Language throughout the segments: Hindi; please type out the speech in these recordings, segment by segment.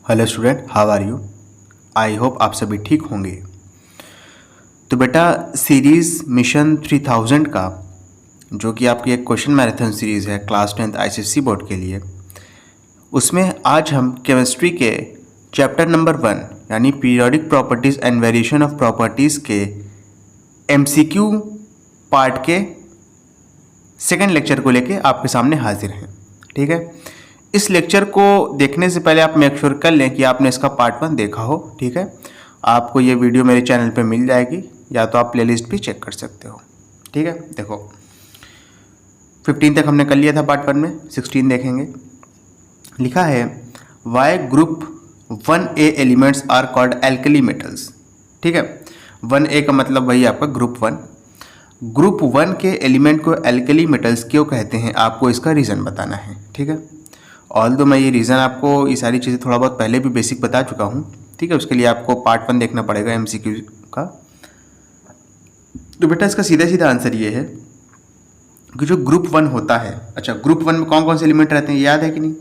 Hello student, how are you? I hope आप सभी ठीक होंगे। तो बेटा, सीरीज़ मिशन 3000 का जो कि आपकी एक क्वेश्चन मैराथन सीरीज़ है क्लास 10th आईसीएसई बोर्ड के लिए, उसमें आज हम केमिस्ट्री के चैप्टर नंबर 1 यानी periodic properties and variation of properties के एमसीक्यू पार्ट के सेकेंड लेक्चर को लेके आपके सामने हाजिर हैं। ठीक है, इस लेक्चर को देखने से पहले आप मेक श्योर कर लें कि आपने इसका पार्ट 1 देखा हो। ठीक है, आपको ये वीडियो मेरे चैनल पे मिल जाएगी या तो आप प्लेलिस्ट भी चेक कर सकते हो। ठीक है, देखो 15 तक हमने कर लिया था पार्ट 1 में, 16 देखेंगे। लिखा है why group 1A elements are called alkali metals. ठीक है, 1A का मतलब वही आपका ग्रुप 1। ग्रुप 1 के एलिमेंट को एल्कली मेटल्स क्यों कहते हैं, आपको इसका रीज़न बताना है। ठीक है, ऑल दो मैं ये रीज़न आपको ये सारी चीज़ें थोड़ा बहुत पहले भी बेसिक बता चुका हूँ। ठीक है, उसके लिए आपको पार्ट 1 देखना पड़ेगा एमसीक्यू का। तो बेटा इसका सीधा सीधा आंसर ये है कि जो ग्रुप 1 होता है, अच्छा ग्रुप 1 में कौन कौन से एलिमेंट रहते हैं याद है कि नहीं?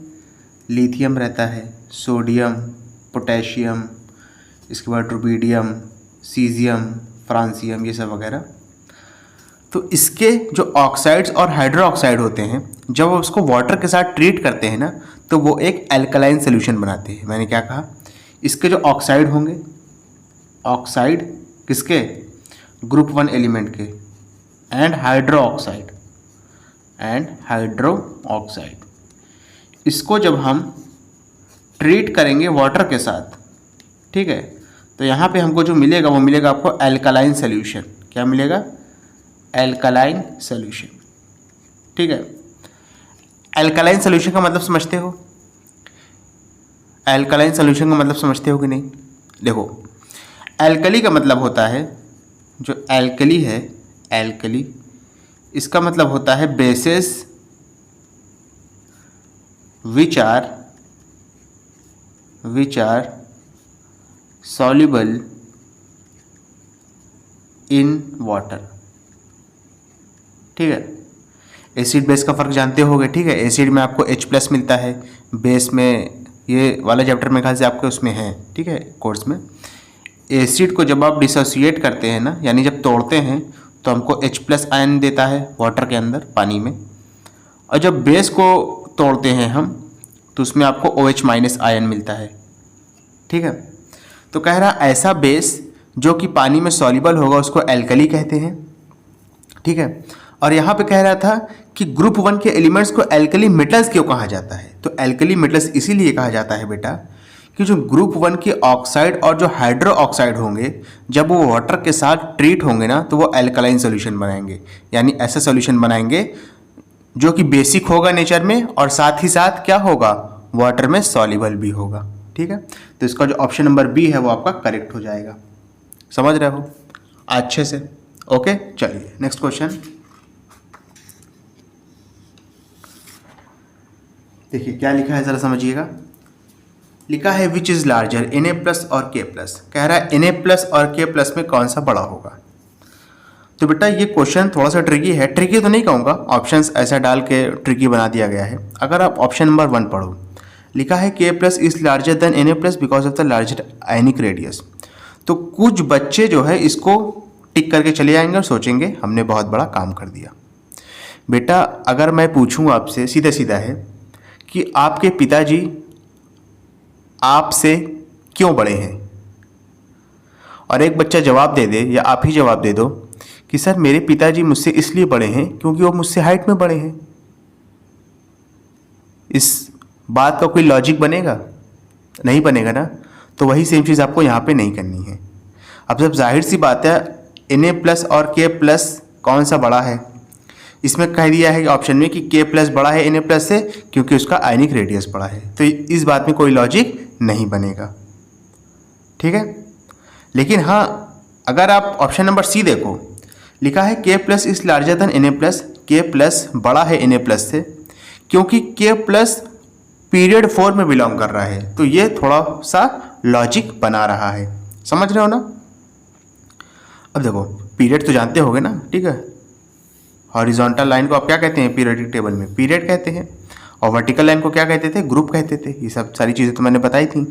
लिथियम रहता है, सोडियम, पोटेशियम, इसके बाद रुबीडियम, सीजियम, फ्रांसियम, ये सब वगैरह। तो इसके जो ऑक्साइड्स और हाइड्रो ऑक्साइड होते हैं, जब आप उसको वाटर के साथ ट्रीट करते हैं ना, तो वो एक एल्कलाइन सोल्यूशन बनाते हैं। मैंने क्या कहा, इसके जो ऑक्साइड होंगे, ऑक्साइड किसके? ग्रुप 1 एलिमेंट के, एंड हाइड्रो ऑक्साइड, इसको जब हम ट्रीट करेंगे वाटर के साथ, ठीक है, तो यहाँ पे हमको जो मिलेगा वो मिलेगा आपको एल्कलाइन सोल्यूशन। क्या मिलेगा? Alkaline solution. ठीक है, एल्कलाइन सोल्यूशन का मतलब समझते हो? एल्कलाइन सोल्यूशन का मतलब समझते हो कि नहीं? देखो, एल्कली का मतलब होता है, जो एल्कली है, एल्कली इसका मतलब होता है bases which are soluble in water. ठीक है, एसिड बेस का फ़र्क जानते होगे। ठीक है, एसिड में आपको H+ मिलता है, बेस में ये वाला चैप्टर में ख्याल से आपके उसमें है। ठीक है, कोर्स में एसिड को जब आप डिसोसिएट करते हैं ना, यानी जब तोड़ते हैं, तो हमको H+ आयन देता है वाटर के अंदर, पानी में। और जब बेस को तोड़ते हैं हम, तो उसमें आपको OH- आयन मिलता है। ठीक है, तो कह रहा ऐसा बेस जो कि पानी में सॉल्युबल होगा उसको एल्कली कहते हैं। ठीक है, और यहाँ पे कह रहा था कि ग्रुप 1 के एलिमेंट्स को एल्कली मेटल्स क्यों कहा जाता है। तो एल्कली मेटल्स इसीलिए कहा जाता है बेटा कि जो ग्रुप 1 के ऑक्साइड और जो हाइड्रो ऑक्साइड होंगे, जब वो वाटर के साथ ट्रीट होंगे ना, तो वो एल्कलाइन सोल्यूशन बनाएंगे। यानी ऐसा सोल्यूशन बनाएंगे जो कि बेसिक होगा नेचर में, और साथ ही साथ क्या होगा, वाटर में सॉल्युबल भी होगा। ठीक है, तो इसका जो ऑप्शन नंबर बी है वो आपका करेक्ट हो जाएगा। समझ रहे हो अच्छे से? ओके, चलिए नेक्स्ट क्वेश्चन देखिए क्या लिखा है, ज़रा समझिएगा। लिखा है विच इज़ लार्जर, Na+ और K+। कह रहा है Na+ और K+ में कौन सा बड़ा होगा। तो बेटा ये क्वेश्चन थोड़ा सा ट्रिकी है, ट्रिकी तो नहीं कहूँगा, ऑप्शंस ऐसा डाल के ट्रिकी बना दिया गया है। अगर आप ऑप्शन नंबर 1 पढ़ो, लिखा है K+ is larger than Na+ because of the larger ionic radius. तो कुछ बच्चे जो है इसको टिक करके चले जाएंगे और सोचेंगे हमने बहुत बड़ा काम कर दिया। बेटा अगर मैं पूछूं आपसे, सीधा सीधा है कि आपके पिताजी आपसे क्यों बड़े हैं, और एक बच्चा जवाब दे दे या आप ही जवाब दे दो कि सर मेरे पिताजी मुझसे इसलिए बड़े हैं क्योंकि वो मुझसे हाइट में बड़े हैं, इस बात का कोई लॉजिक बनेगा? नहीं बनेगा ना। तो वही सेम चीज़ आपको यहाँ पे नहीं करनी है। अब जब जाहिर सी बात है Na+ और K+ कौन सा बड़ा है, इसमें कह दिया है ऑप्शन में कि K+ बड़ा है Na+ से क्योंकि उसका आयनिक रेडियस बड़ा है, तो इस बात में कोई लॉजिक नहीं बनेगा। ठीक है, लेकिन हाँ अगर आप ऑप्शन नंबर सी देखो, लिखा है K+ is larger than Na+, K+ बड़ा है Na+ से क्योंकि K+ पीरियड 4 में बिलोंग कर रहा है, तो ये थोड़ा सा लॉजिक बना रहा है। समझ रहे हो ना? अब देखो पीरियड तो जानते होगे ना। ठीक है, हॉरिजॉन्टल लाइन को आप क्या कहते हैं पीरियोडिक टेबल में? पीरियड कहते हैं। और वर्टिकल लाइन को क्या कहते थे? ग्रुप कहते थे। ये सब सारी चीज़ें तो मैंने बताई थी।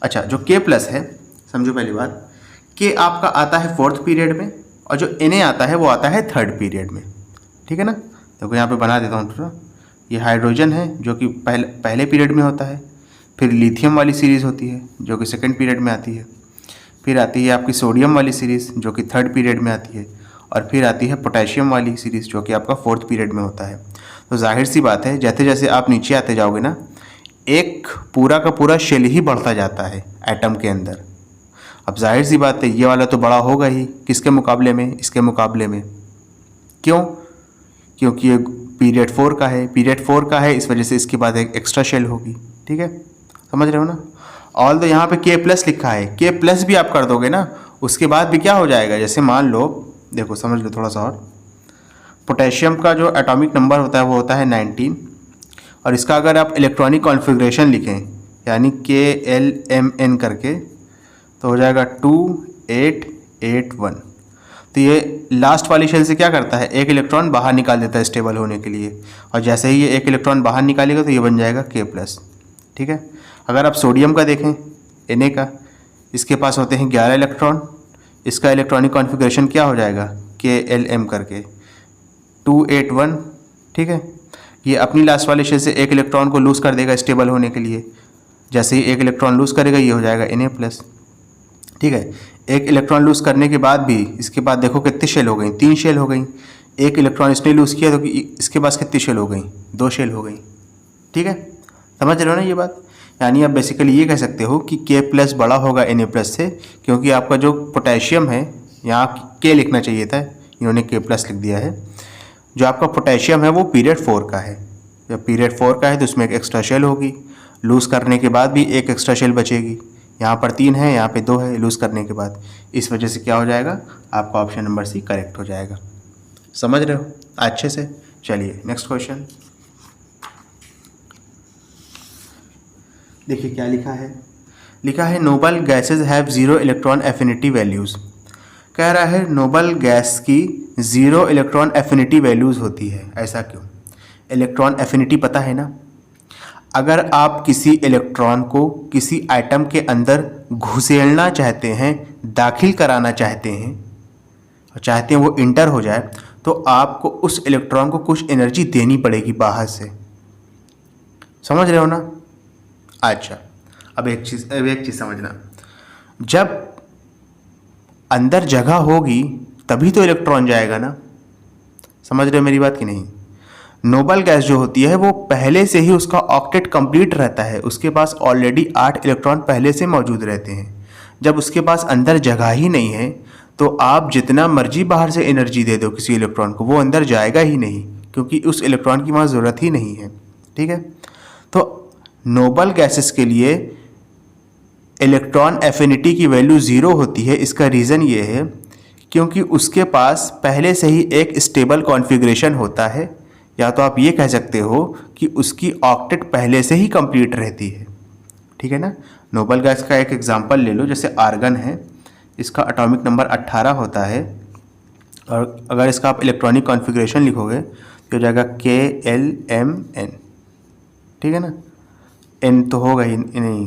अच्छा, जो के प्लस है, समझो पहली बात, के आपका आता है फोर्थ पीरियड में और जो Na आता है वो आता है थर्ड पीरियड में, ठीक है ना। देखो यहाँ पे बना देता हूँ थोड़ा। ये हाइड्रोजन है जो कि पहले पीरियड में होता है, फिर लिथियम वाली सीरीज़ होती है जो कि सेकंड पीरियड में आती है, फिर आती है आपकी सोडियम वाली सीरीज़ जो कि थर्ड पीरियड में आती है, और फिर आती है पोटेशियम वाली सीरीज़ जो कि आपका फोर्थ पीरियड में होता है। तो जाहिर सी बात है, जैसे जैसे आप नीचे आते जाओगे ना, एक पूरा का पूरा शेल ही बढ़ता जाता है एटम के अंदर। अब जाहिर सी बात है, ये वाला तो बड़ा होगा ही, किसके मुकाबले में, इसके मुकाबले में। क्यों? क्योंकि ये पीरियड 4 का है, पीरियड 4 का है, इस वजह से इसके बाद एक एक्स्ट्रा शेल होगी, ठीक है, समझ रहे हो ना। ऑल तो यहाँ पे के प्लस लिखा है, के प्लस भी आप कर दोगे ना, उसके बाद भी क्या हो जाएगा, जैसे मान लो, देखो समझ लो थोड़ा सा और, पोटेशियम का जो एटॉमिक नंबर होता है वो होता है 19, और इसका अगर आप इलेक्ट्रॉनिक कॉन्फ़िगरेशन लिखें यानी KLMN करके, तो हो जाएगा 2881। तो ये लास्ट वाली शेल से क्या करता है, एक इलेक्ट्रॉन बाहर निकाल देता है स्टेबल होने के लिए, और जैसे ही ये एक इलेक्ट्रॉन बाहर निकालेगा तो ये बन जाएगा के प्लस, ठीक है। अगर आप सोडियम का देखें, Na का, इसके पास होते हैं 11 इलेक्ट्रॉन, इसका इलेक्ट्रॉनिक कॉन्फ़िगरेशन क्या हो जाएगा, KLM करके 281, ठीक है। ये अपनी लास्ट वाले शेल से एक इलेक्ट्रॉन को लूज़ कर देगा स्टेबल होने के लिए, जैसे ही एक इलेक्ट्रॉन लूज़ करेगा ये हो जाएगा Na प्लस, ठीक है। एक इलेक्ट्रॉन लूज़ करने के बाद भी इसके बाद देखो कितनी शेल हो गई, 3 शेल हो गई। एक इलेक्ट्रॉन इसने लूज़ किया तो इसके पास कितनी शेल हो गई, 2 शेल हो गई, ठीक है, समझ रहे हो ना ये बात। यानी आप बेसिकली ये कह सकते हो कि के प्लस बड़ा होगा Na प्लस से, क्योंकि आपका जो पोटेशियम है, यहाँ के लिखना चाहिए था, इन्होंने के प्लस लिख दिया है। जो आपका पोटेशियम है वो पीरियड 4 का है, जब पीरियड 4 का है तो उसमें एक एक्स्ट्रा शेल होगी, लूज़ करने के बाद भी एक एक्स्ट्रा शेल बचेगी। यहाँ पर 3 है, यहाँ पे 2 है लूज़ करने के बाद, इस वजह से क्या हो जाएगा, आपका ऑप्शन नंबर सी करेक्ट हो जाएगा। समझ रहे हो अच्छे से। चलिए नेक्स्ट क्वेश्चन देखिए क्या लिखा है। लिखा है noble gases have zero electron affinity values. कह रहा है नोबल गैस की 0 इलेक्ट्रॉन एफिनिटी वैल्यूज़ होती है, ऐसा क्यों। इलेक्ट्रॉन एफिनिटी पता है ना, अगर आप किसी इलेक्ट्रॉन को किसी आइटम के अंदर घुसेड़ना चाहते हैं, दाखिल कराना चाहते हैं और चाहते हैं वो इंटर हो जाए, तो आपको उस इलेक्ट्रॉन को कुछ एनर्जी देनी पड़ेगी बाहर से, समझ रहे हो ना। अच्छा, अब एक चीज़ समझना, जब अंदर जगह होगी तभी तो इलेक्ट्रॉन जाएगा ना, समझ रहे हो मेरी बात कि नहीं। नोबल गैस जो होती है वो पहले से ही उसका ऑक्टेट कंप्लीट रहता है, उसके पास ऑलरेडी 8 इलेक्ट्रॉन पहले से मौजूद रहते हैं। जब उसके पास अंदर जगह ही नहीं है तो आप जितना मर्जी बाहर से एनर्जी दे दो किसी इलेक्ट्रॉन को, वो अंदर जाएगा ही नहीं, क्योंकि उस इलेक्ट्रॉन की वहाँ ज़रूरत ही नहीं है, ठीक है। तो नोबल गैसेस के लिए इलेक्ट्रॉन एफिनिटी की वैल्यू 0 होती है। इसका रीज़न ये है क्योंकि उसके पास पहले से ही एक स्टेबल कॉन्फ़िगरेशन होता है, या तो आप ये कह सकते हो कि उसकी ऑक्टेट पहले से ही कंप्लीट रहती है, ठीक है ना। नोबल गैस का एक एग्जांपल ले लो, जैसे आर्गन है, इसका एटॉमिक नंबर 18 होता है, और अगर इसका आप इलेक्ट्रॉनिक कॉन्फ़िगरेशन लिखोगे तो हो जाएगा KLMN, ठीक है ना। N तो होगा ही नहीं,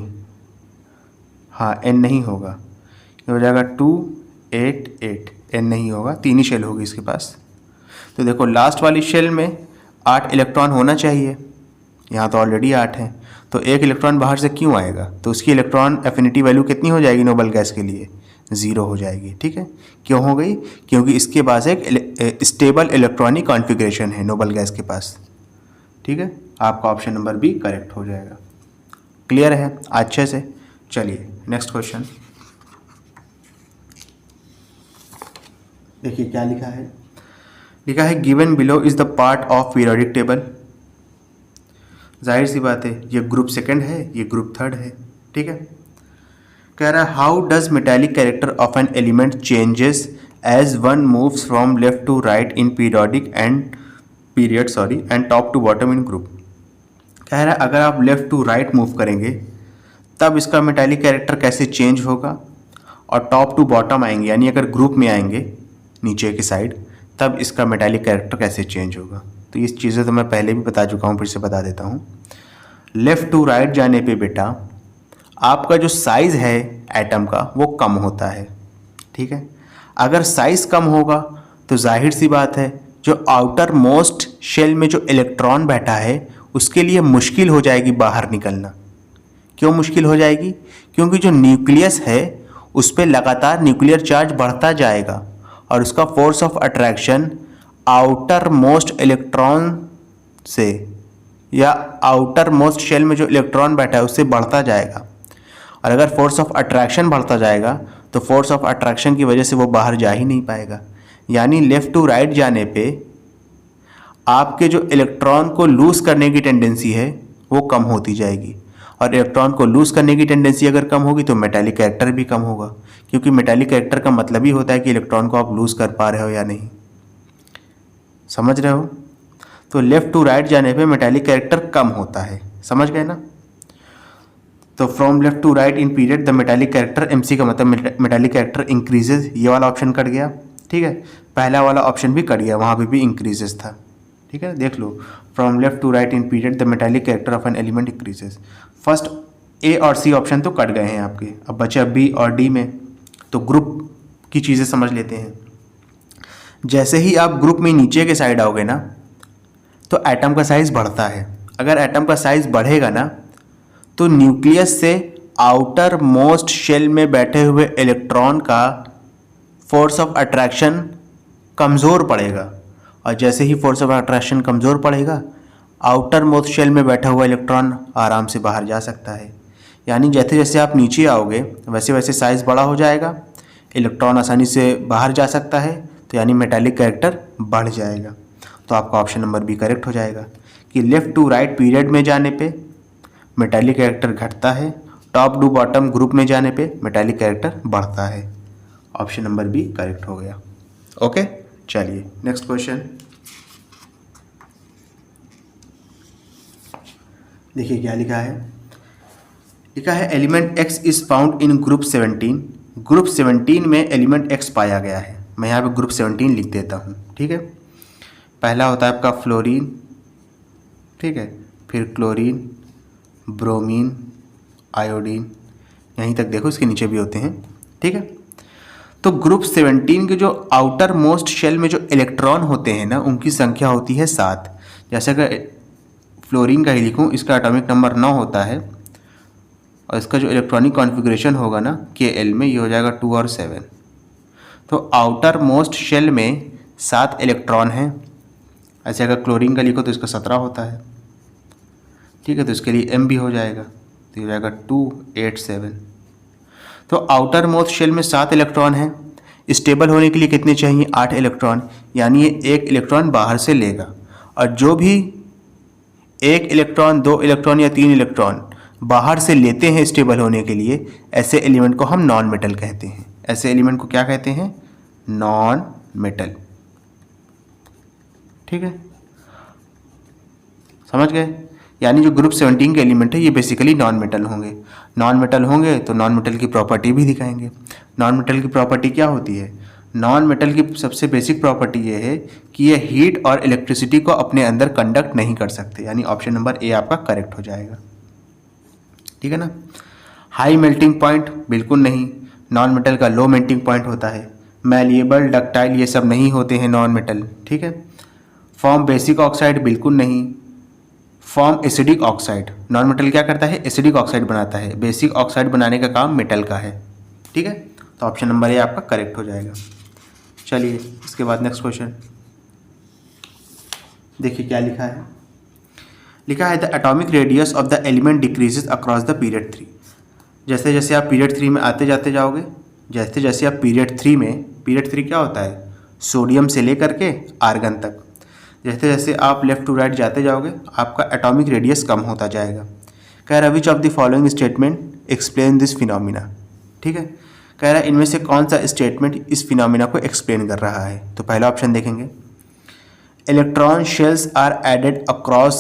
हाँ N नहीं होगा, ये हो जाएगा 288, N नहीं होगा, 3 ही शेल होगी इसके पास। तो देखो लास्ट वाली शेल में 8 इलेक्ट्रॉन होना चाहिए, यहाँ तो ऑलरेडी 8 है, तो एक इलेक्ट्रॉन बाहर से क्यों आएगा, तो उसकी इलेक्ट्रॉन एफिनिटी वैल्यू कितनी हो जाएगी नोबल गैस के लिए, 0 हो जाएगी, ठीक है। क्यों हो गई, क्योंकि इसके पास एक स्टेबल इलेक्ट्रॉनिक कॉन्फ़िगरेशन है नोबल गैस के पास, ठीक है। आपका ऑप्शन नंबर बी करेक्ट हो जाएगा। क्लियर है अच्छे से। चलिए नेक्स्ट क्वेश्चन देखिए क्या लिखा है। लिखा है given below is the part of periodic table. जाहिर सी बात है, ये ग्रुप सेकंड है, ये ग्रुप थर्ड है, ठीक है। कह रहा है how does metallic character of an element changes as one moves from left to right in periodic and top to bottom in group. कह रहा है अगर आप लेफ़्ट टू राइट मूव करेंगे तब इसका मेटालिक कैरेक्टर कैसे चेंज होगा, और टॉप टू बॉटम आएंगे यानी अगर ग्रुप में आएंगे नीचे की साइड तब इसका मेटालिक कैरेक्टर कैसे चेंज होगा। तो इस चीज़ें तो मैं पहले भी बता चुका हूँ, फिर से बता देता हूँ। लेफ़्ट टू राइट जाने पे बेटा आपका जो साइज़ है एटम का वो कम होता है। ठीक है, अगर साइज़ कम होगा तो जाहिर सी बात है जो आउटर मोस्ट शेल में जो इलेक्ट्रॉन बैठा है उसके लिए मुश्किल हो जाएगी बाहर निकलना। क्यों मुश्किल हो जाएगी? क्योंकि जो न्यूक्लियस है उस पर लगातार न्यूक्लियर चार्ज बढ़ता जाएगा और उसका force of attraction outer most electron से या आउटर मोस्ट शेल में जो इलेक्ट्रॉन बैठा है उससे बढ़ता जाएगा। और अगर फोर्स ऑफ अट्रैक्शन बढ़ता जाएगा तो फोर्स ऑफ अट्रैक्शन की वजह से वो बाहर जा ही नहीं पाएगा। यानी लेफ़्ट टू राइट जाने पे आपके जो इलेक्ट्रॉन को लूज़ करने की टेंडेंसी है वो कम होती जाएगी, और इलेक्ट्रॉन को लूज़ करने की टेंडेंसी अगर कम होगी तो मेटालिक कैरेक्टर भी कम होगा, क्योंकि मेटालिक कैरेक्टर का मतलब ही होता है कि इलेक्ट्रॉन को आप लूज़ कर पा रहे हो या नहीं। समझ रहे हो? तो लेफ़्ट टू राइट जाने पे मेटालिक कैरेक्टर कम होता है। समझ गए ना? तो from left to right in period the metallic character, MC का मतलब मेटालिक कैरेक्टर इंक्रीजेज, ये वाला ऑप्शन कट गया। ठीक है, पहला वाला ऑप्शन भी कट गया, वहाँ पे भी इंक्रीजेज था। ठीक है, देख लो, from left to right in period the metallic character of an element increases. First A और सी ऑप्शन तो कट गए हैं आपके, अब बचा बी और डी में। तो ग्रुप की चीज़ें समझ लेते हैं। जैसे ही आप ग्रुप में नीचे के साइड आओगे ना तो एटम का साइज़ बढ़ता है। अगर एटम का साइज़ बढ़ेगा ना तो न्यूक्लियस से आउटर मोस्ट शेल में बैठे हुए इलेक्ट्रॉन का फोर्स ऑफ अट्रैक्शन कमज़ोर पड़ेगा, और जैसे ही फोर्स ऑफ अट्रैक्शन कमज़ोर पड़ेगा आउटर मोस्ट शेल में बैठा हुआ इलेक्ट्रॉन आराम से बाहर जा सकता है। यानी जैसे जैसे आप नीचे आओगे वैसे वैसे साइज़ बड़ा हो जाएगा, इलेक्ट्रॉन आसानी से बाहर जा सकता है, तो यानी मेटालिक कैरेक्टर बढ़ जाएगा। तो आपका ऑप्शन नंबर बी करेक्ट हो जाएगा कि लेफ़्ट टू राइट पीरियड में जाने पे मेटालिक कैरेक्टर घटता है, टॉप टू बॉटम ग्रुप में जाने पे मेटालिक कैरेक्टर बढ़ता है। ऑप्शन नंबर बी करेक्ट हो गया। ओके, चलिए नेक्स्ट क्वेश्चन देखिए क्या लिखा है। लिखा है element x is found in group 17। Group 17 में एलिमेंट एक्स पाया गया है। मैं यहाँ पे ग्रुप 17 लिख देता हूँ। ठीक है, पहला होता है आपका फ्लोरीन, ठीक है, फिर क्लोरीन, ब्रोमीन, आयोडीन, यहीं तक देखो, इसके नीचे भी होते हैं। ठीक है, तो ग्रुप 17 के जो आउटर मोस्ट शेल में जो इलेक्ट्रॉन होते हैं ना उनकी संख्या होती है 7। जैसे अगर फ्लोरीन का ही लिखूँ, इसका एटॉमिक नंबर 9 होता है और इसका जो इलेक्ट्रॉनिक कॉन्फ़िगरेशन होगा ना Kl में, ये हो जाएगा 2 और 7। तो आउटर मोस्ट शेल में 7 इलेक्ट्रॉन हैं। ऐसे अगर क्लोरीन का लिखो तो इसका 17 होता है। ठीक है, तो इसके लिए m भी हो जाएगा, तो हो जाएगा 2, 8, 7। तो आउटर मोस्ट शेल में 7 इलेक्ट्रॉन हैं। स्टेबल होने के लिए कितने चाहिए? 8 इलेक्ट्रॉन, यानी ये 1 इलेक्ट्रॉन बाहर से लेगा, और जो भी 1 इलेक्ट्रॉन, 2 इलेक्ट्रॉन या 3 इलेक्ट्रॉन बाहर से लेते हैं स्टेबल होने के लिए, ऐसे एलिमेंट को हम नॉन मेटल कहते हैं। ऐसे एलिमेंट को क्या कहते हैं? Non metal. ठीक है, समझ गए? यानी जो ग्रुप 17 के एलिमेंट है ये बेसिकली नॉन मेटल होंगे। नॉन मेटल होंगे तो नॉन मेटल की प्रॉपर्टी भी दिखाएंगे। नॉन मेटल की प्रॉपर्टी क्या होती है? नॉन मेटल की सबसे बेसिक प्रॉपर्टी ये है कि ये हीट और इलेक्ट्रिसिटी को अपने अंदर कंडक्ट नहीं कर सकते, यानी ऑप्शन नंबर ए आपका करेक्ट हो जाएगा। ठीक है ना? हाई मेल्टिंग पॉइंट बिल्कुल नहीं, नॉन मेटल का लो मेल्टिंग पॉइंट होता है। मैलिएबल, डक्टाइल ये सब नहीं होते हैं नॉन मेटल। ठीक है, फॉर्म बेसिक ऑक्साइड बिल्कुल नहीं, form acidic oxide. Non metal क्या करता है? एसिडिक ऑक्साइड बनाता है, बेसिक ऑक्साइड बनाने का काम मेटल का है। ठीक है, तो ऑप्शन नंबर ए आपका करेक्ट हो जाएगा। चलिए इसके बाद नेक्स्ट क्वेश्चन देखिए क्या लिखा है। लिखा है the atomic radius of the element decreases across the period 3। जैसे जैसे आप पीरियड 3 में आते जाते जाओगे, जैसे जैसे आप पीरियड 3 में, पीरियड 3 क्या होता है? सोडियम से लेकर के आर्गन तक, जैसे जैसे आप लेफ़्ट टू राइट जाते जाओगे आपका एटॉमिक रेडियस कम होता जाएगा। कह रहा विच of the following statement explain this phenomena. ठीक है, कह रहा इनमें से कौन सा स्टेटमेंट इस फिनोमिना को एक्सप्लेन कर रहा है। तो पहला ऑप्शन देखेंगे, electron shells are added across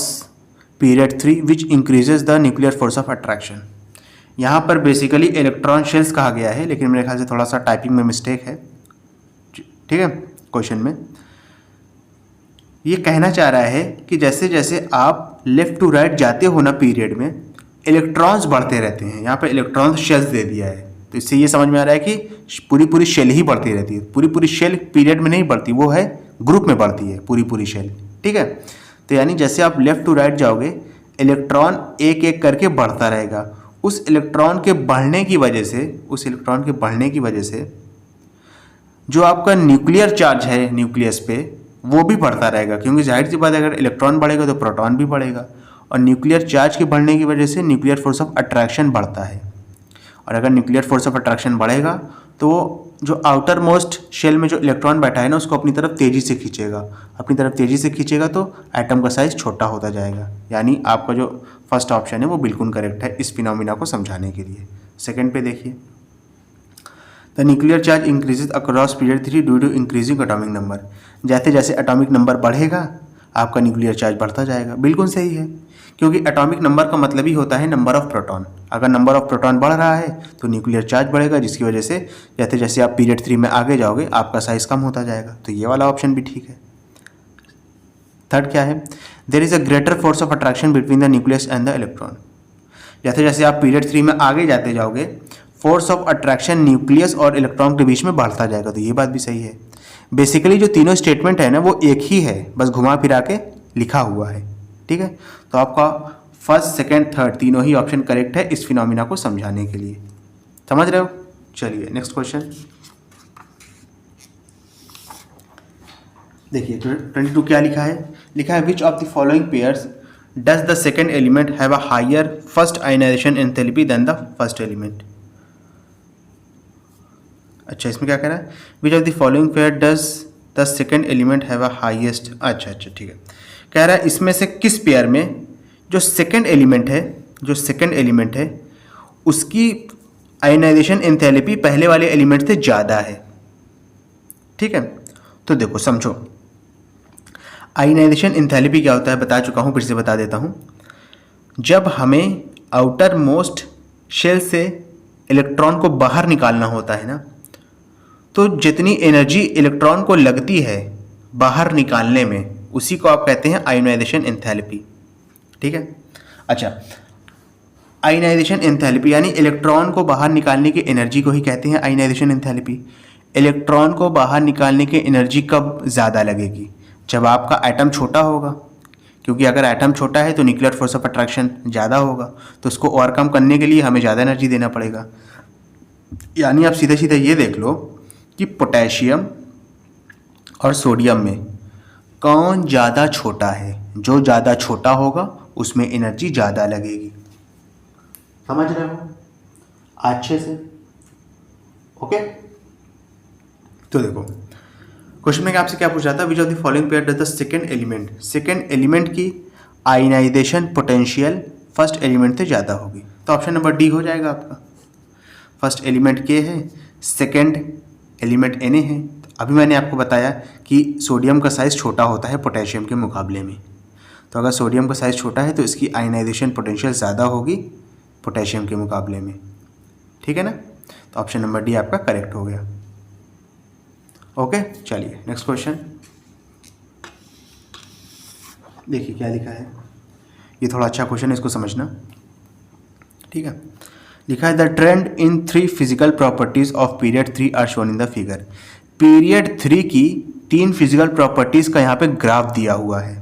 period 3 which increases the nuclear force of attraction. यहाँ पर बेसिकली इलेक्ट्रॉन शेल्स कहा गया है, लेकिन मेरे ख्याल से थोड़ा सा टाइपिंग में मिस्टेक है। ठीक है, क्वेश्चन में ये कहना चाह रहा है कि जैसे जैसे आप लेफ़्ट टू राइट जाते हो ना पीरियड में, इलेक्ट्रॉन्स बढ़ते रहते हैं। यहाँ पे इलेक्ट्रॉन शेल्स दे दिया है, तो इससे ये समझ में आ रहा है कि पूरी शेल ही बढ़ती रहती है। पूरी शेल पीरियड में नहीं बढ़ती, वो है ग्रुप में बढ़ती है पूरी शेल। ठीक है, तो यानी जैसे आप लेफ्ट टू राइट जाओगे, इलेक्ट्रॉन एक एक करके बढ़ता रहेगा। उस इलेक्ट्रॉन के बढ़ने की वजह से जो आपका न्यूक्लियर चार्ज है न्यूक्लियस पे, वो भी बढ़ता रहेगा, क्योंकि जाहिर सी बात है, अगर इलेक्ट्रॉन बढ़ेगा तो प्रोटॉन भी बढ़ेगा, और न्यूक्लियर चार्ज के बढ़ने की वजह से न्यूक्लियर फोर्स ऑफ अट्रैक्शन बढ़ता है। और अगर न्यूक्लियर फोर्स ऑफ अट्रैक्शन बढ़ेगा तो जो आउटर मोस्ट शेल में जो इलेक्ट्रॉन बैठा है ना, उसको अपनी तरफ तेज़ी से खींचेगा तो एटम का साइज छोटा होता जाएगा। यानी आपका जो फर्स्ट ऑप्शन है वो बिल्कुल करेक्ट है इस फिनोमिना को समझाने के लिए। सेकंड पे देखिए, the nuclear charge increases across period 3 due to increasing atomic number. जैसे जैसे एटॉमिक नंबर बढ़ेगा आपका न्यूक्लियर चार्ज बढ़ता जाएगा। बिल्कुल सही है, क्योंकि एटॉमिक नंबर का मतलब ही होता है नंबर ऑफ प्रोटॉन। अगर नंबर ऑफ प्रोटॉन बढ़ रहा है तो न्यूक्लियर चार्ज बढ़ेगा, जिसकी वजह से जैसे जैसे आप पीरियड 3 में आगे जाओगे आपका साइज कम होता जाएगा। तो ये वाला ऑप्शन भी ठीक है। थर्ड क्या है, there is a greater force of attraction between the nucleus and the electron. जैसे जैसे आप पीरियड 3 में आगे जाते जाओगे, फोर्स ऑफ अट्रैक्शन न्यूक्लियस और इलेक्ट्रॉन के बीच में बढ़ता जाएगा। तो ये बात भी सही है। बेसिकली जो तीनों स्टेटमेंट है ना, वो एक ही है, बस घुमा फिरा के लिखा हुआ है। ठीक है, तो आपका फर्स्ट, सेकंड, थर्ड तीनों ही ऑप्शन करेक्ट है इस फिनोमिना को समझाने के लिए। समझ रहे हो? चलिए नेक्स्ट क्वेश्चन देखिए। 22 क्या लिखा है which of the following pairs does the second element have a higher first ionisation enthalpy than the first element. अच्छा, इसमें क्या कह रहा है, which of the following pair does the second element have a highest. अच्छा ठीक है, कह रहा है इसमें से किस पेयर में जो सेकेंड एलिमेंट है उसकी आयनाइजेशन एंथैल्पी पहले वाले एलिमेंट से ज़्यादा है। ठीक है, तो देखो समझो, आयनाइजेशन एंथैल्पी क्या होता है बता चुका हूँ, फिर से बता देता हूँ। जब हमें आउटर मोस्ट शेल से इलेक्ट्रॉन को बाहर निकालना होता है ना, तो जितनी एनर्जी इलेक्ट्रॉन को लगती है बाहर निकालने में, उसी को आप कहते हैं आयनाइजेशन एंथैल्पी। ठीक है, अच्छा, आयनाइजेशन एंथैल्पी यानी इलेक्ट्रॉन को बाहर निकालने की एनर्जी को ही कहते हैं आयनाइजेशन एंथैल्पी। इलेक्ट्रॉन को बाहर निकालने की एनर्जी कब ज़्यादा लगेगी, जब आपका एटम छोटा होगा, क्योंकि अगर एटम छोटा है तो न्यूक्लियर फोर्स ऑफ अट्रैक्शन ज़्यादा होगा, तो उसको ओवरकम करने के लिए हमें ज़्यादा एनर्जी देना पड़ेगा। यानी आप सीधे सीधे ये देख लो कि पोटेशियम और सोडियम में कौन ज़्यादा छोटा है, जो ज़्यादा छोटा होगा उसमें एनर्जी ज़्यादा लगेगी। समझ रहे हो अच्छे से? ओके, तो देखो क्वेश्चन में आपसे क्या पूछा था, विच of the following pair does the second element की आयनाइजेशन पोटेंशियल फर्स्ट एलिमेंट से ज़्यादा होगी। तो ऑप्शन नंबर डी हो जाएगा आपका। फर्स्ट एलिमेंट के है, सेकेंड एलिमेंट Na है। तो अभी मैंने आपको बताया कि सोडियम का साइज़ छोटा होता है पोटेशियम के मुकाबले में, तो अगर सोडियम का साइज़ छोटा है तो इसकी आयनाइजेशन पोटेंशियल ज़्यादा होगी पोटेशियम के मुकाबले में। ठीक है ना, तो ऑप्शन नंबर डी आपका करेक्ट हो गया। ओके, चलिए नेक्स्ट क्वेश्चन देखिए क्या लिखा है। ये थोड़ा अच्छा क्वेश्चन है, इसको समझना। ठीक है, लिखा है the trend in 3 physical properties of period 3 are shown in the figure. Period 3 की 3 फिजिकल प्रॉपर्टीज का यहाँ पे ग्राफ दिया हुआ है।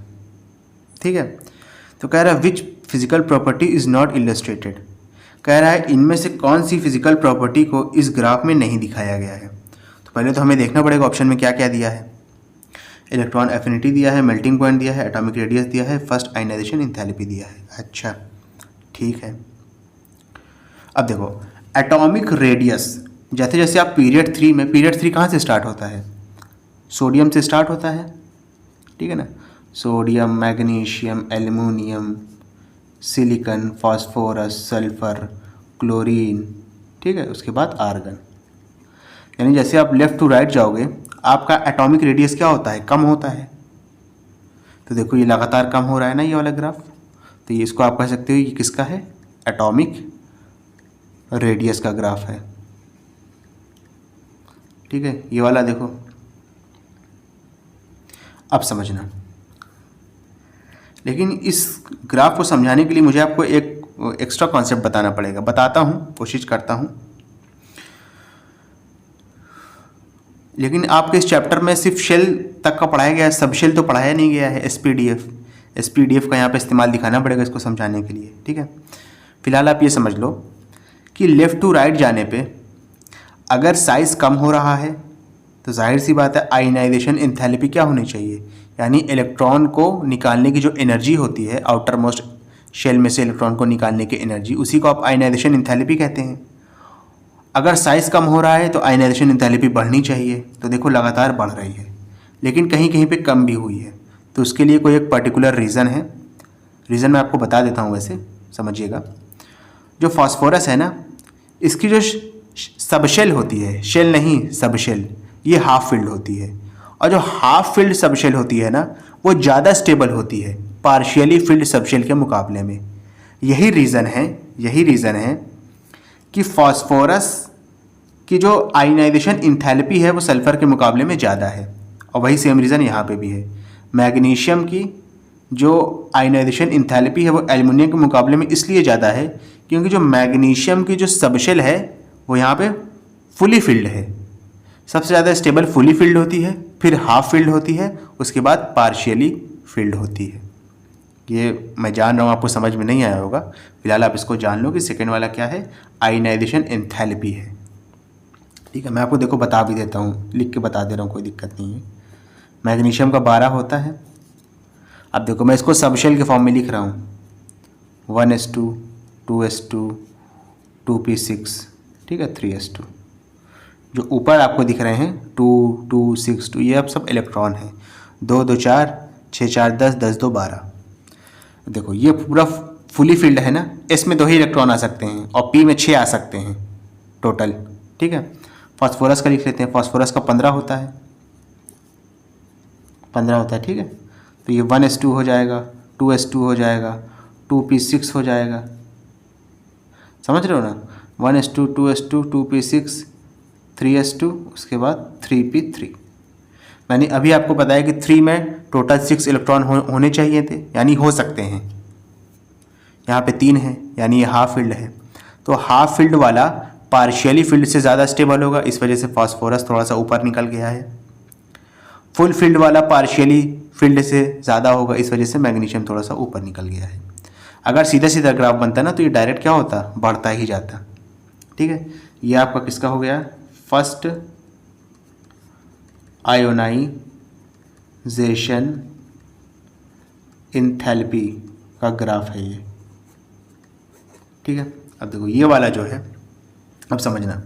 ठीक है, तो कह रहा है which physical property is not illustrated. कह रहा है इनमें से कौन सी फिजिकल प्रॉपर्टी को इस ग्राफ में नहीं दिखाया गया है। तो पहले तो हमें देखना पड़ेगा ऑप्शन में क्या क्या दिया है। इलेक्ट्रॉन एफिनिटी दिया है, मेल्टिंग पॉइंट दिया है, एटॉमिक रेडियस दिया है, फर्स्ट आयनाइजेशन एंथैल्पी दिया है। अच्छा ठीक है, अब देखो एटॉमिक रेडियस, जैसे जैसे आप पीरियड 3 कहाँ से स्टार्ट होता है, सोडियम से स्टार्ट होता है। ठीक है ना, sodium, magnesium, aluminium, silicon, phosphorus, sulphur, chlorine. ठीक है, उसके बाद आर्गन। यानी जैसे आप लेफ़्ट टू राइट जाओगे आपका एटॉमिक रेडियस क्या होता है, कम होता है। तो देखो ये लगातार कम हो रहा है ना ये वाला ग्राफ, तो ये इसको आप कह सकते हो ये किसका है, एटॉमिक रेडियस का ग्राफ है। ठीक है, ये वाला देखो, अब समझना। लेकिन इस ग्राफ को समझाने के लिए मुझे आपको एक एक्स्ट्रा कॉन्सेप्ट बताना पड़ेगा, बताता हूँ, कोशिश करता हूँ। लेकिन आपके इस चैप्टर में सिर्फ शेल तक का पढ़ाया गया है, सब शेल तो पढ़ाया नहीं गया है। एसपीडीएफ का यहाँ पे इस्तेमाल दिखाना पड़ेगा इसको समझाने के लिए, ठीक है। फिलहाल आप ये समझ लो कि लेफ़्ट टू राइट जाने पे अगर साइज़ कम हो रहा है तो जाहिर सी बात है आयनाइजेशन एंथैल्पी क्या होनी चाहिए, यानी इलेक्ट्रॉन को निकालने की जो एनर्जी होती है, आउटर मोस्ट शेल में से इलेक्ट्रॉन को निकालने की एनर्जी, उसी को आप आयनाइजेशन एंथैल्पी कहते हैं। अगर साइज़ कम हो रहा है तो आयनाइजेशन एंथैल्पी बढ़नी चाहिए, तो देखो लगातार बढ़ रही है, लेकिन कहीं कहीं पे कम भी हुई है। तो उसके लिए कोई एक पर्टिकुलर रीज़न है, रीज़न मैं आपको बता देता हूँ, वैसे समझिएगा। जो फास्फोरस है ना, इसकी जो सबशेल होती है, शेल नहीं सबशेल, ये हाफ फिल्ड होती है। और जो हाफ फिल्ड सबशेल होती है ना, वो ज़्यादा स्टेबल होती है पार्शियली फिल्ड सबशेल के मुकाबले में। यही रीज़न है कि फास्फोरस की जो आयनाइजेशन इंथैल्पी है वो सल्फ़र के मुकाबले में ज़्यादा है। और वही सेम रीज़न यहाँ पे भी है। मैग्नीशियम की जो आयनाइजेशन इंथैल्पी है वो एल्युमिनियम के मुकाबले में इसलिए ज़्यादा है क्योंकि जो मैग्नीशियम की जो सबशेल है वो यहाँ पे फुली फिल्ड है। सबसे ज़्यादा स्टेबल फुली फिल्ड होती है, फिर हाफ फिल्ड होती है, उसके बाद पार्शियली फिल्ड होती है। ये मैं जान रहा हूँ आपको समझ में नहीं आया होगा, फिलहाल आप इसको जान लो कि सेकेंड वाला क्या है, आयनाइजेशन एंथैल्पी है, ठीक है। मैं आपको देखो बता भी देता हूँ, लिख के बता दे रहा हूँ, कोई दिक्कत नहीं है। मैग्नीशियम का 12 होता है। अब देखो मैं इसको सबशेल के फॉर्म में लिख रहा हूँ, 1s2 2s2 2p6, ठीक है, 3s2। जो ऊपर आपको दिख रहे हैं 2 2 6 2, ये अब सब इलेक्ट्रॉन हैं। 2 2 4 6 4 10 10 2 12। देखो ये पूरा फुली फिल्ड है ना, इसमें 2 ही इलेक्ट्रॉन आ सकते हैं और पी में 6 आ सकते हैं टोटल, ठीक है। फास्फोरस का लिख लेते हैं, फास्फोरस का 15 होता है, 15 होता है, ठीक है। तो ये 1s2 हो जाएगा, 2s2 हो जाएगा, 2p6 हो जाएगा, समझ रहे हो ना। 1s2 2s2 2p6 3s2, उसके बाद 3p3। मैंने अभी आपको बताया कि 3 में टोटल 6 इलेक्ट्रॉन होने चाहिए थे, यानी हो सकते हैं। यहाँ पे 3 है, यानी ये हाफ फील्ड है। तो हाफ फील्ड वाला पार्शियली फील्ड से ज़्यादा स्टेबल होगा, इस वजह से फास्फोरस थोड़ा सा ऊपर निकल गया है। फुल फील्ड वाला पार्शियली फील्ड से ज़्यादा होगा, इस वजह से मैग्नीशियम थोड़ा सा ऊपर निकल गया है। अगर सीधा सीधा ग्राफ बनता ना तो ये डायरेक्ट क्या होता, बढ़ता ही जाता, ठीक है। ये आपका किसका हो गया, फर्स्ट आयोनाइजेशन एंथैल्पी का ग्राफ है ये, ठीक है। अब देखो ये वाला जो है, अब समझना,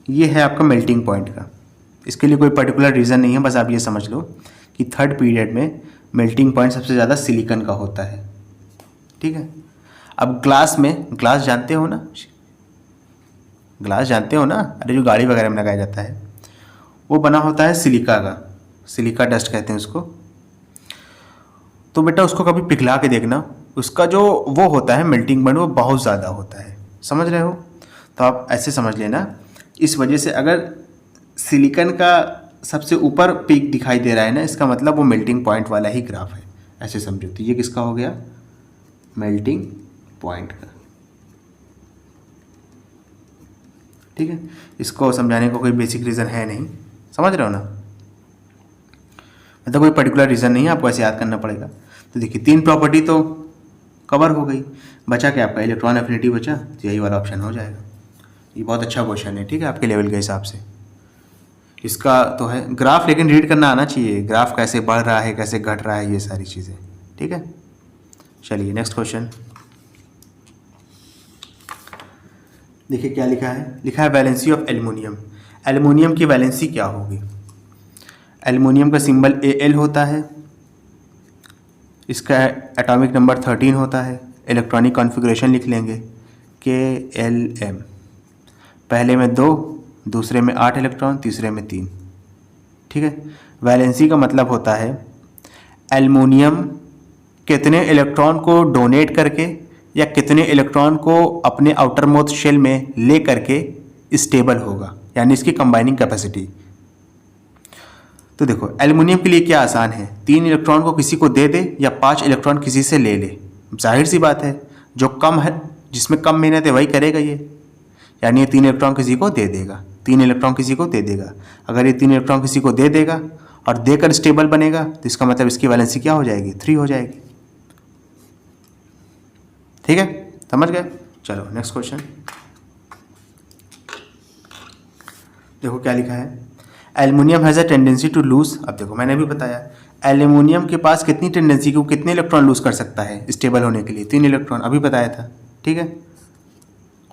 ये है आपका मेल्टिंग पॉइंट का। इसके लिए कोई पर्टिकुलर रीज़न नहीं है, बस आप ये समझ लो कि थर्ड पीरियड में मेल्टिंग पॉइंट सबसे ज़्यादा सिलिकॉन का होता है, ठीक है। अब ग्लास में, ग्लास जानते हो ना, ग्लास जानते हो ना, अरे जो गाड़ी वगैरह में लगाया जाता है वो बना होता है सिलिका का, सिलिका डस्ट कहते हैं उसको। तो बेटा उसको कभी पिघला के देखना, उसका जो वो होता है मेल्टिंग पॉइंट वो बहुत ज़्यादा होता है, समझ रहे हो। तो आप ऐसे समझ लेना, इस वजह से अगर सिलिकॉन का सबसे ऊपर पीक दिखाई दे रहा है ना, इसका मतलब वो मेल्टिंग पॉइंट वाला ही ग्राफ है, ऐसे समझो। तो ये किसका हो गया, मेल्टिंग पॉइंट का, ठीक है। इसको समझाने को कोई बेसिक रीज़न है नहीं, समझ रहे हो ना, मतलब कोई पर्टिकुलर रीज़न नहीं है, आपको ऐसे याद करना पड़ेगा। तो देखिए 3 प्रॉपर्टी तो कवर हो गई, बचा क्या आपका इलेक्ट्रॉन एफिनिटी बचा, तो यही वाला ऑप्शन हो जाएगा। ये बहुत अच्छा क्वेश्चन है, ठीक है, आपके लेवल के हिसाब से। इसका तो है ग्राफ, लेकिन रीड करना आना चाहिए, ग्राफ कैसे बढ़ रहा है कैसे घट रहा है, ये सारी चीज़ें, ठीक है। चलिए नेक्स्ट क्वेश्चन देखिए क्या लिखा है, लिखा है वैलेंसी ऑफ एल्युमिनियम। एल्युमिनियम की वैलेंसी क्या होगी। एल्युमिनियम का सिंबल Al होता है, इसका एटॉमिक नंबर 13 होता है। इलेक्ट्रॉनिक कॉन्फ़िगरेशन लिख लेंगे Klm, पहले में 2, दूसरे में 8 इलेक्ट्रॉन, तीसरे में 3, ठीक है। वैलेंसी का मतलब होता है एल्युमिनियम कितने इलेक्ट्रॉन को डोनेट करके या कितने इलेक्ट्रॉन को अपने आउटर मोस्ट शेल में ले करके स्टेबल होगा, यानी इसकी कंबाइनिंग कैपेसिटी। तो देखो एल्युमिनियम के लिए क्या आसान है, 3 इलेक्ट्रॉन को किसी को दे दे या 5 इलेक्ट्रॉन किसी से ले ले, जाहिर सी बात है जो कम है, जिसमें कम मेहनत है वही करेगा ये, यानी ये 3 इलेक्ट्रॉन किसी को दे देगा, 3 इलेक्ट्रॉन किसी को दे देगा। अगर ये 3 इलेक्ट्रॉन किसी को दे देगा और देकर स्टेबल बनेगा तो इसका मतलब इसकी वैलेंसी क्या हो जाएगी, 3 हो जाएगी। ठीक है, समझ गए। चलो नेक्स्ट क्वेश्चन देखो क्या लिखा है। Aluminium has a tendency to lose. अब देखो मैंने भी बताया एल्युमिनियम के पास कितनी टेंडेंसी, को कितने इलेक्ट्रॉन लूज कर सकता है स्टेबल होने के लिए, 3 इलेक्ट्रॉन, अभी बताया था। ठीक है,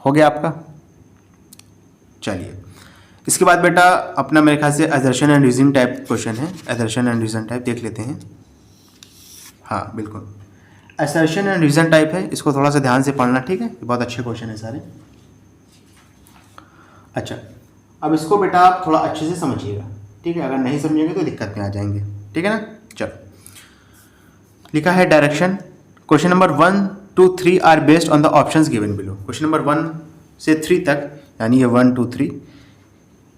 हो गया आपका। चलिए इसके बाद बेटा अपना मेरे ख्याल से assertion and reason type question है, असर्शन एंड रीजन टाइप देख लेते हैं। हाँ बिल्कुल, असर्शन एंड रीजन टाइप है, इसको थोड़ा सा ध्यान से पढ़ना। ठीक है, बहुत अच्छे क्वेश्चन है सारे। अच्छा, अब इसको बेटा आप थोड़ा अच्छे से समझिएगा। ठीक है, अगर नहीं समझेंगे तो दिक्कत में आ जाएंगे। ठीक है ना। चलो, लिखा है direction, question number 1 to 3 are based on the options given below. Question number 1 से 3 तक, यानी ये 1 2 3,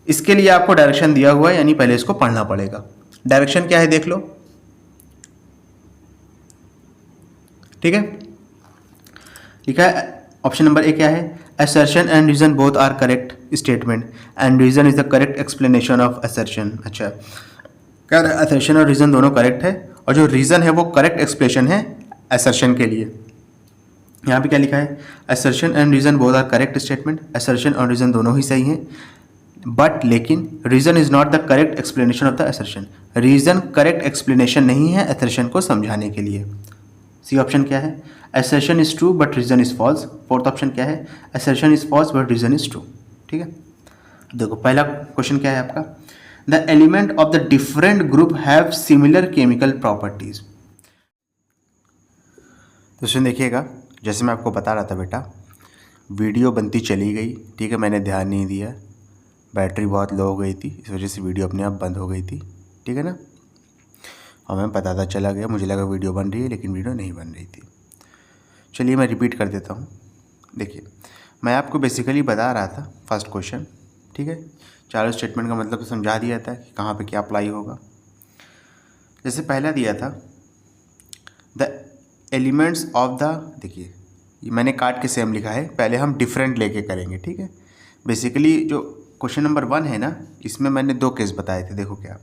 इसके लिए आपको डायरेक्शन दिया हुआ है, यानी पहले इसको पढ़ना पड़ेगा। डायरेक्शन क्या है देख लो। ठीक है, लिखा है ऑप्शन नंबर ए क्या है, assertion and reason both are correct statement and reason is the correct explanation of assertion। अच्छा, कह रहा है assertion और reason दोनों करेक्ट है और जो reason है वो करेक्ट एक्सप्लेनेशन है assertion के लिए। यहाँ पे क्या लिखा है, assertion and reason both are correct statement, assertion और reason दोनों ही सही हैं, बट लेकिन reason is not the correct explanation of the assertion। reason correct explanation नहीं है assertion को समझाने के लिए। सी ऑप्शन क्या है, assertion is true but reason is false। Fourth option क्या है, assertion is false but reason is true। ठीक है, देखो पहला क्वेश्चन क्या है आपका, the element of the different group have similar chemical properties. तो सुन देखिएगा, जैसे मैं आपको बता रहा था बेटा, वीडियो बनती चली गई। ठीक है, मैंने ध्यान नहीं दिया, बैटरी बहुत लो हो गई थी, इस वजह से वीडियो अपने आप बंद हो गई थी। ठीक है ना, और मैं पता था चला गया, मुझे लगा वीडियो बन रही है, लेकिन वीडियो नहीं बन रही थी। चलिए मैं रिपीट कर देता हूँ। देखिए, मैं आपको बेसिकली बता रहा था फर्स्ट क्वेश्चन। ठीक है, चारों स्टेटमेंट का मतलब समझा दिया था कि कहाँ पे क्या अप्लाई होगा। जैसे पहला दिया था द एलिमेंट्स ऑफ द, देखिए ये मैंने काट के सेम लिखा है, पहले हम डिफरेंट लेके करेंगे। ठीक है, बेसिकली जो क्वेश्चन नंबर 1 है ना, इसमें मैंने 2 केस बताए थे। देखो क्या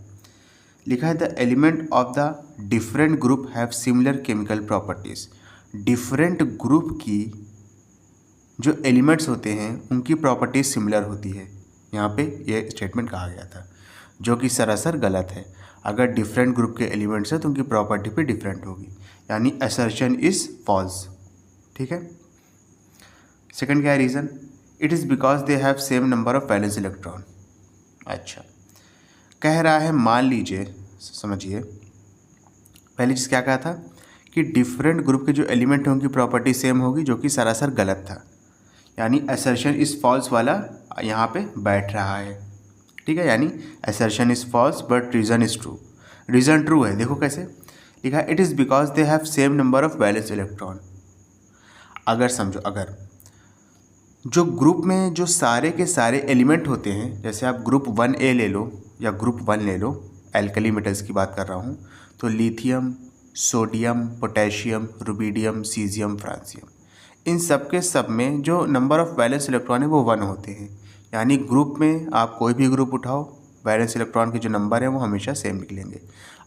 लिखा है, the element of the different group have similar chemical properties. Different group की जो एलिमेंट्स होते हैं उनकी प्रॉपर्टीज सिमिलर होती है। यहाँ पे ये स्टेटमेंट कहा गया था, जो कि सरासर गलत है। अगर डिफरेंट ग्रुप के एलिमेंट्स हैं तो उनकी प्रॉपर्टी पे डिफरेंट होगी, यानी असर्शन इज फॉल्स। ठीक है, सेकंड क्या है reason, it is because they have same number of valence electron. अच्छा, कह रहा है, मान लीजिए, समझिए, पहली चीज़ क्या कहा था कि डिफरेंट ग्रुप के जो एलिमेंट हैं उनकी प्रॉपर्टी सेम होगी, जो कि सरासर गलत था, यानी असर्शन इज फॉल्स वाला यहाँ पे बैठ रहा है। ठीक है, यानी assertion is false but reason is true. Reason true है, देखो कैसे लिखा, it is because they have same number of valence electron. अगर समझो, अगर जो ग्रुप में जो सारे के सारे एलिमेंट होते हैं, जैसे आप ग्रुप 1A ले लो या ग्रुप 1 ले लो, एल्कली मेटल्स की बात कर रहा हूँ, तो lithium, sodium, potassium, rubidium, caesium, francium, इन सब के सब में जो नंबर ऑफ वैलेंस इलेक्ट्रॉन है वो 1 होते हैं। यानी ग्रुप में आप कोई भी ग्रुप उठाओ, वैलेंस इलेक्ट्रॉन के जो नंबर हैं वो हमेशा सेम निकलेंगे।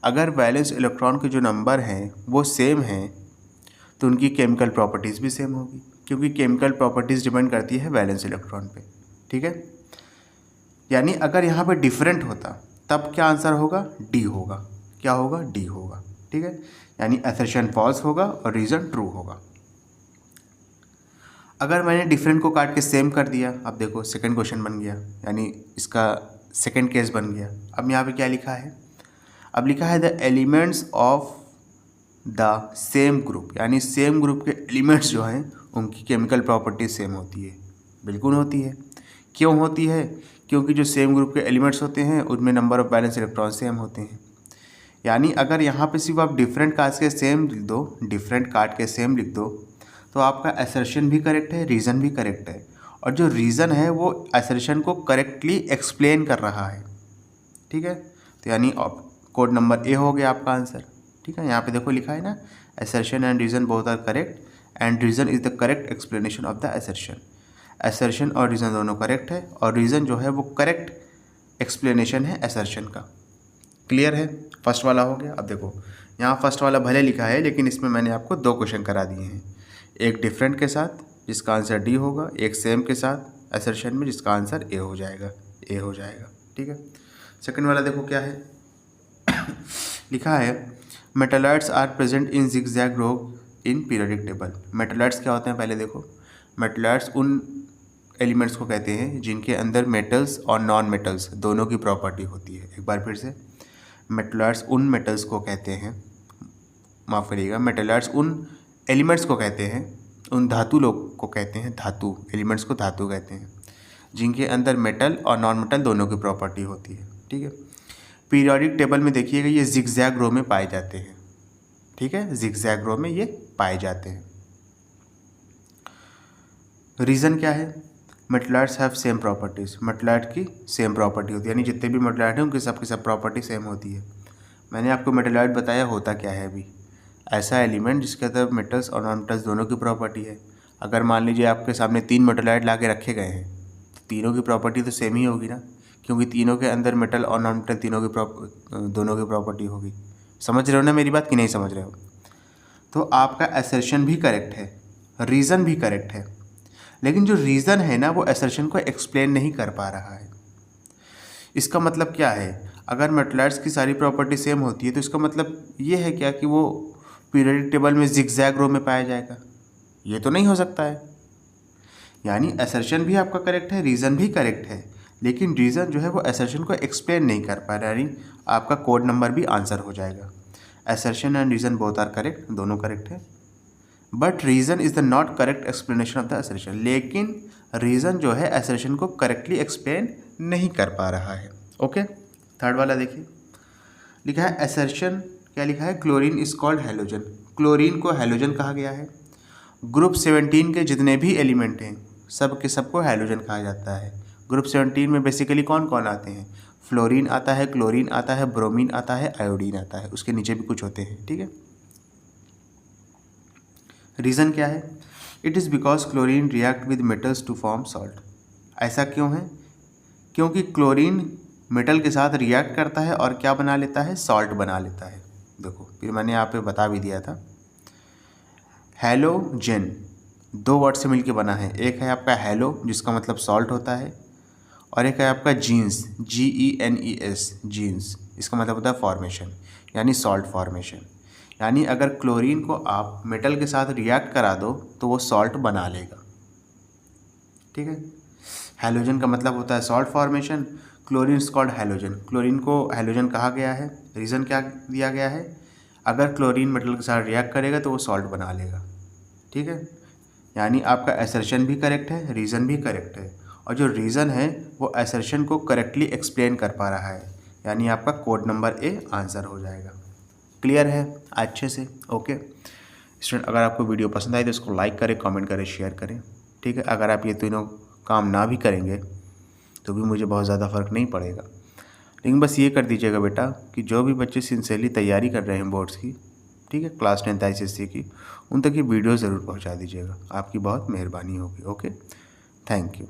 अगर वैलेंस इलेक्ट्रॉन के जो नंबर हैं वो सेम हैं तो उनकी केमिकल प्रॉपर्टीज़ भी सेम होगी, क्योंकि केमिकल प्रॉपर्टीज़ डिपेंड करती है वैलेंस इलेक्ट्रॉन पे। ठीक है, यानी अगर यहाँ पे डिफरेंट होता तब क्या आंसर होगा, डी होगा। क्या होगा, डी होगा। ठीक है, यानी असर्शन फॉल्स होगा और रीज़न ट्रू होगा। अगर मैंने डिफरेंट को काट के सेम कर दिया, अब देखो सेकंड क्वेश्चन बन गया, यानी इसका सेकंड केस बन गया। अब यहाँ पे क्या लिखा है, अब लिखा है the elements of the same group, यानी सेम ग्रुप के एलिमेंट्स जो हैं उनकी केमिकल प्रॉपर्टी सेम होती है। बिल्कुल होती है। क्यों होती है, क्योंकि जो सेम ग्रुप के एलिमेंट्स होते हैं उनमें number of valence electron same होते हैं। यानी अगर यहाँ पे सिर्फ आप डिफरेंट काट के सेम लिख दो, डिफरेंट काट के सेम लिख दो, तो आपका असर्शन भी करेक्ट है, रीज़न भी करेक्ट है, और जो रीज़न है वो असर्शन को करेक्टली एक्सप्लेन कर रहा है। ठीक है, तो यानी कोड नंबर ए हो गया आपका आंसर। ठीक है, यहाँ पे देखो लिखा है ना, assertion and reason both are correct and reason is the correct explanation of the assertion. Assertion और रीज़न दोनों करेक्ट है, और रीज़न जो है वो करेक्ट एक्सप्लेनेशन है असर्शन का। क्लियर है? फर्स्ट वाला हो गया। अब देखो यहाँ फर्स्ट वाला भले लिखा है, लेकिन इसमें मैंने आपको 2 क्वेश्चन करा दिए हैं, एक डिफरेंट के साथ जिसका आंसर डी होगा, एक सेम के साथ असर्शन में जिसका आंसर ए हो जाएगा, ए हो जाएगा। ठीक है। सेकंड वाला देखो क्या है लिखा है metalloids are present in zigzag row in periodic table. Metalloids क्या होते हैं पहले देखो। मेटलॉइड्स उन एलिमेंट्स को कहते हैं जिनके अंदर मेटल्स और नॉन मेटल्स दोनों की प्रॉपर्टी होती है। एक बार फिर से, मेटलॉइड्स उन मेटल्स को कहते हैं, माफ़ करिएगा, मेटलॉइड्स उन एलिमेंट्स को कहते हैं, उन धातु लोग को कहते हैं, धातु एलिमेंट्स को धातु कहते हैं, जिनके अंदर मेटल और नॉन मेटल दोनों की प्रॉपर्टी होती है। ठीक है। पीरियोडिक टेबल में देखिएगा ये जिगजैग रो में पाए जाते हैं। ठीक है, जिगजैग रो में ये पाए जाते हैं। रीज़न क्या है? Metalloids have same properties. Metalloid की सेम प्रॉपर्टी होती है, यानी जितने भी मेटलॉइड हैं उनकी सबकी सब प्रॉपर्टी सेम होती है। मैंने आपको मेटलॉइड बताया होता क्या है अभी, ऐसा एलिमेंट जिसके अंदर मेटल्स और नॉन मेटल्स दोनों की प्रॉपर्टी है। अगर मान लीजिए आपके सामने 3 मेटलॉइड ला के रखे गए हैं, तो तीनों की प्रॉपर्टी तो सेम ही होगी ना, क्योंकि तीनों के अंदर मेटल और नॉन मेटल दोनों की प्रॉपर्टी होगी। समझ रहे हो ना मेरी बात कि नहीं समझ रहे हो? तो आपका असर्शन भी करेक्ट है, रीज़न भी करेक्ट है, लेकिन जो रीज़न है ना वो असर्शन को एक्सप्लेन नहीं कर पा रहा है। इसका मतलब क्या है? अगर मेटलॉइड्स की सारी प्रॉपर्टी सेम होती है तो इसका मतलब ये है क्या कि वो पीरियोडिक टेबल में जिगजैग रो में पाया जाएगा? ये तो नहीं हो सकता है। यानी असर्शन भी आपका करेक्ट है, रीज़न भी करेक्ट है, लेकिन रीज़न जो है वो असर्शन को एक्सप्लेन नहीं कर पा रहा है, यानी आपका कोड नंबर भी आंसर हो जाएगा। Assertion and reason both are correct, दोनों करेक्ट है, but reason is the not correct explanation of the assertion. लेकिन रीज़न जो है असर्शन को करेक्टली एक्सप्लेन नहीं कर पा रहा है। ओके। थर्ड वाला देखिए, लिखा है असर्शन, क्या लिखा है? Chlorine is called halogen. Chlorine को हैलोजन कहा गया है। ग्रुप 17 के जितने भी एलिमेंट हैं सब के सबको हैलोजन कहा जाता है। ग्रुप 17 में बेसिकली कौन कौन आते हैं? फ्लोरीन आता है, क्लोरीन आता है, ब्रोमीन आता है, आयोडीन आता है, उसके नीचे भी कुछ होते हैं। ठीक है। रीज़न क्या है? It is because chlorine react with metals to form salt. ऐसा क्यों है? क्योंकि क्लोरीन मेटल के साथ रिएक्ट करता है और क्या बना लेता है? सॉल्ट बना लेता है। देखो फिर मैंने यहाँ पे बता भी दिया था, हैलोजेन 2 वर्ड से मिलके बना है। एक है आपका हैलो जिसका मतलब सॉल्ट होता है, और एक है आपका जीन्स, GENES, जीन्स, इसका मतलब होता है फॉर्मेशन, यानी सॉल्ट फॉर्मेशन। यानी अगर क्लोरीन को आप मेटल के साथ रिएक्ट करा दो तो वो सॉल्ट बना लेगा। ठीक है। हैलोजन का मतलब होता है salt formation, chlorine is called halogen. Chlorine को हैलोजन कहा गया है। रीज़न क्या दिया गया है? अगर क्लोरीन मेटल के साथ रिएक्ट करेगा तो वो सॉल्ट बना लेगा। ठीक है। यानी आपका असर्शन भी करेक्ट है, रीज़न भी करेक्ट है, और जो रीज़न है वो असर्शन को करेक्टली एक्सप्लेन कर पा रहा है, यानी आपका कोड नंबर ए आंसर हो जाएगा। क्लियर है अच्छे से? ओके स्टूडेंट, अगर आपको वीडियो पसंद आए तो इसको लाइक करें, कमेंट करें, शेयर करें। ठीक है। अगर आप ये तीनों काम ना भी करेंगे तो भी मुझे बहुत ज़्यादा फ़र्क नहीं पड़ेगा, लेकिन बस ये कर दीजिएगा बेटा कि जो भी बच्चे सिंसियरली तैयारी कर रहे हैं बोर्ड्स की, ठीक है, क्लास 10th ICSE की, उन तक ये वीडियो ज़रूर पहुंचा दीजिएगा। आपकी बहुत मेहरबानी होगी। Okay, thank you.